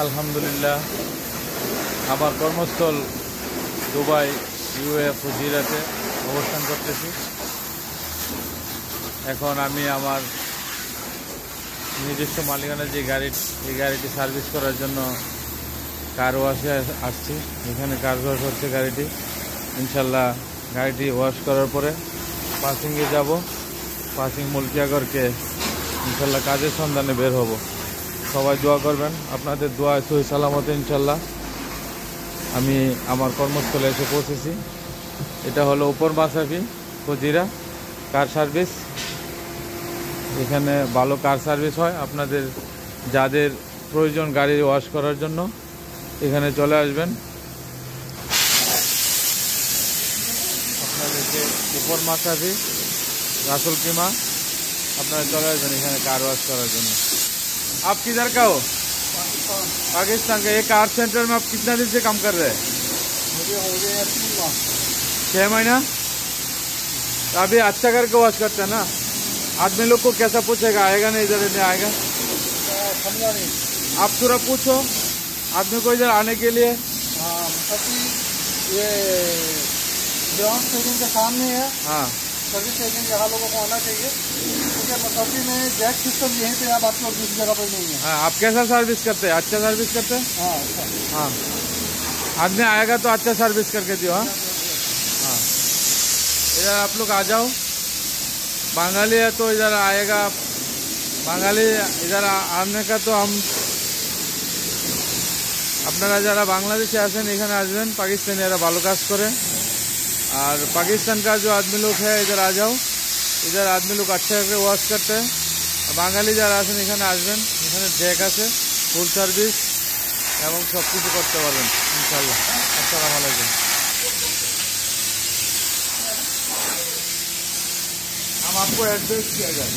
আলহামদুলিল্লাহ আমার কর্মস্থল দুবাই ইউএ ফুজিরাতে অবস্থান করতেছি। এখন আমি আমার নিজস্ব মালিকানার যে এই গাড়িটি সার্ভিস করার জন্য কার ওয়াশে আসছি। এখানে কার ওয়াশ হচ্ছে গাড়িটি। ইনশাল্লাহ গাড়িটি ওয়াশ করার পরে পাসিংয়ে যাব। পাসিং মুলকিয়াগরকে ইনশাল্লাহ কাজের সন্ধানে বের হব। সবাই দোয়া করবেন, আপনাদের দোয়া সহি সালামতে ইনশাল্লাহ আমি আমার কর্মস্থলে এসে পৌঁছেছি। এটা হলো উপর মাসাফি ফুজিরা কার সার্ভিস। এখানে ভালো কার সার্ভিস হয়। আপনাদের যাদের প্রয়োজন গাড়ি ওয়াশ করার জন্য এখানে চলে আসবেন। আপনাদেরকে উপর মাসাফি রাসুল কিমা আপনারা चले আসবেন এখানে कार वॉश करार জন্য। आप किधर का हो? पाकिस्तान का। ये कार सेंटर में आप कितना दिन से काम कर रहे हैं? मुझे हो गया 3 माह। 6 महीना। तो अभी अच्छा करके वॉश करते हैं ना। आदमी लोग को कैसा पूछेगा, आएगा नहीं इधर नहीं आएगा? समझा नहीं। आप थोड़ा पूछो आदमी को इधर आने के लिए। हाँ, ये जॉन स्टेशन के सामने है। हाँ, सर्विस स्टेशन यहाँ लोगों को आना चाहिए, क्योंकि मसौती में जैक सिस्टम यहीं पे आप लोग दूसरी जगह पर नहीं है। हाँ, आप कैसा सर्विस करते हैं? अच्छा सर्विस करते हैं। हाँ अच्छा। हाँ, आदमी आएगा तो अच्छा सर्विस करके दियो। हाँ हाँ, इधर आप लोग आ जाओ। बंगाली है तो इधर आएगा। बंगाली इधर आने का तो हम আপনারা যারা বাংলাদেশে আছেন এখানে আসবেন। পাকিস্তানিরা ভালো কাজ করে। और पाकिस्तान का जो आदमी लोग है इधर आ जाओ। इधर आदमी लोग अच्छा करके वॉश करते हैं। बांगाली যারা আছেন এখানে আসবেন। এখানে জ্যাক আছে, ফুল সার্ভিস এবং সব কিছু করতে পারবেন ইনশাআল্লাহ। আসসালামু আলাইকুম। हम आपको एड्रेस किया जाए।